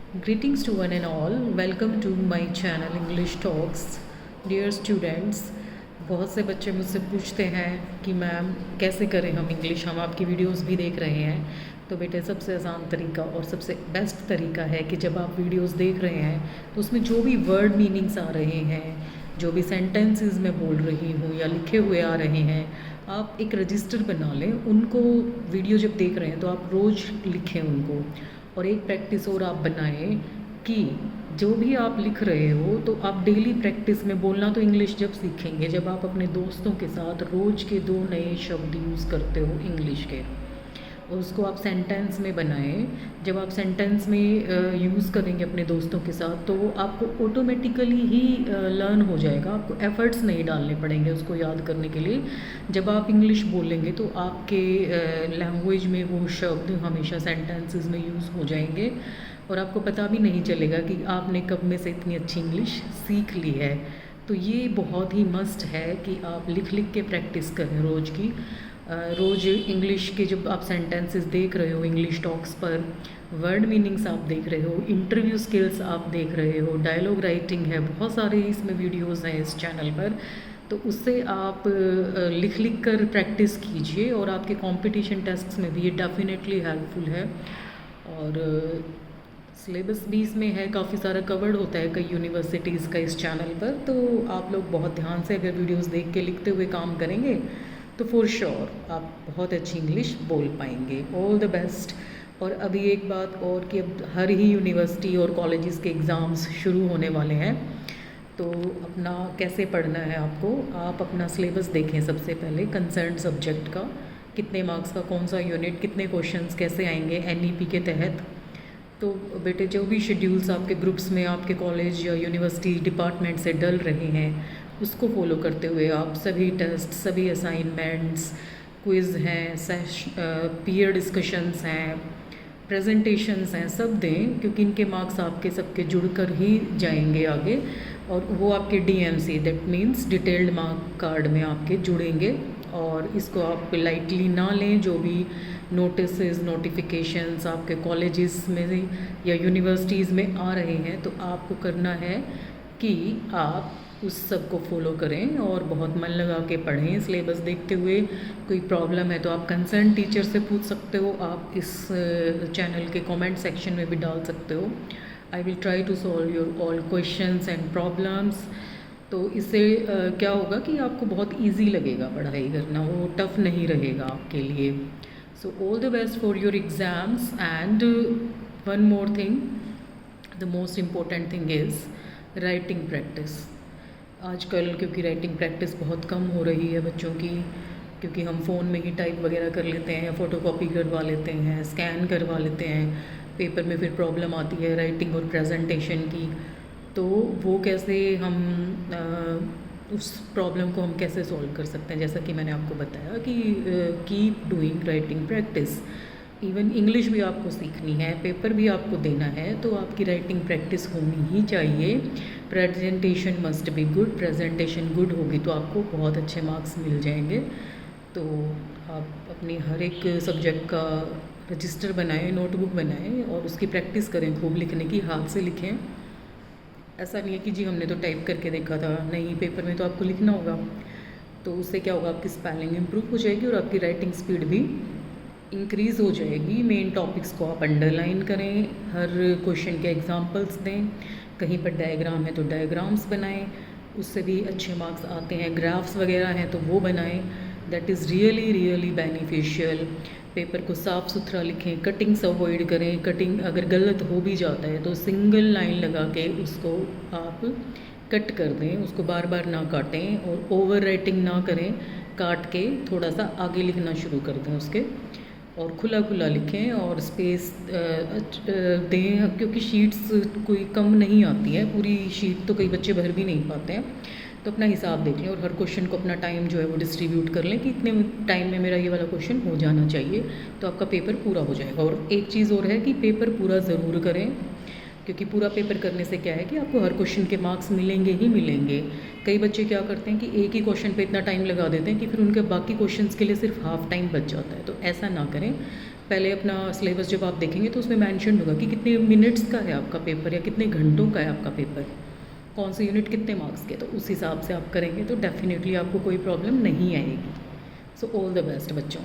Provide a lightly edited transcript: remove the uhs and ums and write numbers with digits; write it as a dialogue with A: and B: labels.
A: Greetings to one and all. Welcome to my channel English Talks. Dear students, बहुत से बच्चे मुझसे पूछते हैं कि मैम कैसे करें हम इंग्लिश, हम आपकी वीडियोस भी देख रहे हैं। तो बेटे सबसे आसान तरीका और सबसे बेस्ट तरीका है कि जब आप वीडियोस देख रहे हैं तो उसमें जो भी वर्ड मीनिंग्स आ रहे हैं, जो भी सेंटेंसेस मैं बोल रही हूँ या लिखे हुए आ रहे हैं, आप एक रजिस्टर बना लें। उनको वीडियो जब देख रहे हैं तो आप रोज़ लिखें उनको। और एक प्रैक्टिस और आप बनाएं कि जो भी आप लिख रहे हो तो आप डेली प्रैक्टिस में बोलना तो इंग्लिश जब सीखेंगे जब आप अपने दोस्तों के साथ रोज़ के 2 नए शब्द यूज़ करते हो इंग्लिश के, और उसको आप सेंटेंस में बनाएं। जब आप सेंटेंस में यूज़ करेंगे अपने दोस्तों के साथ तो वो आपको ऑटोमेटिकली ही लर्न हो जाएगा, आपको एफ़र्ट्स नहीं डालने पड़ेंगे उसको याद करने के लिए। जब आप इंग्लिश बोलेंगे तो आपके लैंग्वेज में वो शब्द हमेशा सेंटेंसेस में यूज़ हो जाएंगे और आपको पता भी नहीं चलेगा कि आपने कब में से इतनी अच्छी इंग्लिश सीख ली है। तो ये बहुत ही मस्ट है कि आप लिख लिख के प्रैक्टिस करें रोज़ की। रोज़ इंग्लिश के जब आप सेंटेंसेस देख रहे हो इंग्लिश टॉक्स पर, वर्ड मीनिंग्स आप देख रहे हो, इंटरव्यू स्किल्स आप देख रहे हो, डायलॉग राइटिंग है, बहुत सारे इसमें वीडियोस हैं इस चैनल पर। तो उससे आप लिख लिख कर प्रैक्टिस कीजिए और आपके कंपटीशन टेस्ट्स में भी ये डेफिनेटली हेल्पफुल है। और सिलेबस भी इसमें है, काफ़ी सारा कवर्ड होता है कई यूनिवर्सिटीज़ का इस चैनल पर। तो आप लोग बहुत ध्यान से अगर वीडियोस देख के लिखते हुए काम करेंगे तो फॉर श्योर आप बहुत अच्छी इंग्लिश बोल पाएंगे। All the best. और अभी एक बात और कि अब हर ही यूनिवर्सिटी और कॉलेजेस के एग्ज़ाम्स शुरू होने वाले हैं, तो अपना कैसे पढ़ना है आपको, आप अपना सिलेबस देखें सबसे पहले कंसर्न सब्जेक्ट का, कितने मार्क्स का कौन सा यूनिट, कितने क्वेश्चंस कैसे आएंगे एनईपी के तहत। तो बेटे जो भी शेड्यूल्स आपके ग्रुप्स में आपके कॉलेज या यूनिवर्सिटी डिपार्टमेंट से डल रहे हैं उसको फॉलो करते हुए आप सभी टेस्ट, सभी असाइनमेंट्स, क्विज़ हैं, पीयर डिस्कशंस हैं, प्रेजेंटेशंस हैं, सब दें, क्योंकि इनके मार्क्स आपके सबके जुड़कर ही जाएंगे आगे और वो आपके DMC that means detailed mark card में आपके जुड़ेंगे। और इसको आप लाइटली ना लें। जो भी नोटिस नोटिफिकेशंस आपके कॉलेजेस में या यूनिवर्सिटीज़ में आ रहे हैं तो आपको करना है कि आप उस सब को फॉलो करें और बहुत मन लगा के पढ़ें सिलेबस देखते हुए। कोई प्रॉब्लम है तो आप कंसर्न टीचर से पूछ सकते हो, आप इस चैनल के कमेंट सेक्शन में भी डाल सकते हो। I will try to solve your all questions and problems. तो इससे क्या होगा कि आपको बहुत इजी लगेगा पढ़ाई करना, वो टफ़ नहीं रहेगा आपके लिए। So all the best for your exams. And one more thing, the most important thing is writing practice. आजकल क्योंकि राइटिंग प्रैक्टिस बहुत कम हो रही है बच्चों की, क्योंकि हम फ़ोन में ही टाइप वगैरह कर लेते हैं, फ़ोटोकॉपी करवा लेते हैं, स्कैन करवा लेते हैं, पेपर में फिर प्रॉब्लम आती है राइटिंग और प्रेजेंटेशन की। तो वो कैसे हम उस प्रॉब्लम को हम कैसे सॉल्व कर सकते हैं, जैसा कि मैंने आपको बताया कि keep doing writing practice. Even English भी आपको सीखनी है, पेपर भी आपको देना है, तो आपकी राइटिंग प्रैक्टिस होनी ही चाहिए। Presentation must be good, presentation good होगी तो आपको बहुत अच्छे मार्क्स मिल जाएंगे। तो आप अपनी हर एक सब्जेक्ट का रजिस्टर बनाएं, नोटबुक बनाएं और उसकी प्रैक्टिस करें, खूब लिखने की, हाथ से लिखें। ऐसा नहीं है कि जी हमने तो टाइप करके देखा था, नहीं, पेपर में तो आपको लिखना होगा। तो उससे क्या होगा, आपकी स्पेलिंग इम्प्रूव हो जाएगी और आपकी राइटिंग स्पीड भी इंक्रीज़ हो जाएगी। मेन टॉपिक्स को आप अंडरलाइन करें, हर क्वेश्चन के एग्जांपल्स दें, कहीं पर डायग्राम है तो डायग्राम्स बनाएं, उससे भी अच्छे मार्क्स आते हैं। ग्राफ्स वगैरह हैं तो वो बनाएं, that is really really beneficial. Paper को साफ़ सुथरा लिखें, कटिंग्स अवॉइड करें। कटिंग अगर गलत हो भी जाता है तो सिंगल लाइन लगा के उसको आप कट कर दें, उसको बार बार ना काटें और ओवर राइटिंग ना करें, काट के थोड़ा सा आगे लिखना शुरू कर दें उसके, और खुला खुला लिखें और स्पेस दें, क्योंकि शीट्स कोई कम नहीं आती है, पूरी शीट तो कई बच्चे भर भी नहीं पाते हैं। तो अपना हिसाब देख लें और हर क्वेश्चन को अपना टाइम जो है वो डिस्ट्रीब्यूट कर लें कि इतने टाइम में मेरा ये वाला क्वेश्चन हो जाना चाहिए, तो आपका पेपर पूरा हो जाएगा। और एक चीज़ और है कि पेपर पूरा ज़रूर करें, क्योंकि पूरा पेपर करने से क्या है कि आपको हर क्वेश्चन के मार्क्स मिलेंगे ही मिलेंगे। कई बच्चे क्या करते हैं कि एक ही क्वेश्चन पे इतना टाइम लगा देते हैं कि फिर उनके बाकी क्वेश्चंस के लिए सिर्फ हाफ टाइम बच जाता है, तो ऐसा ना करें। पहले अपना सिलेबस जब आप देखेंगे तो उसमें मेंशन होगा कि कितने मिनट्स का है आपका पेपर या कितने घंटों का है आपका पेपर, कौन सी यूनिट कितने मार्क्स के, तो उस हिसाब से आप करेंगे तो डेफिनेटली आपको कोई प्रॉब्लम नहीं आएगी। सो ऑल द बेस्ट बच्चों।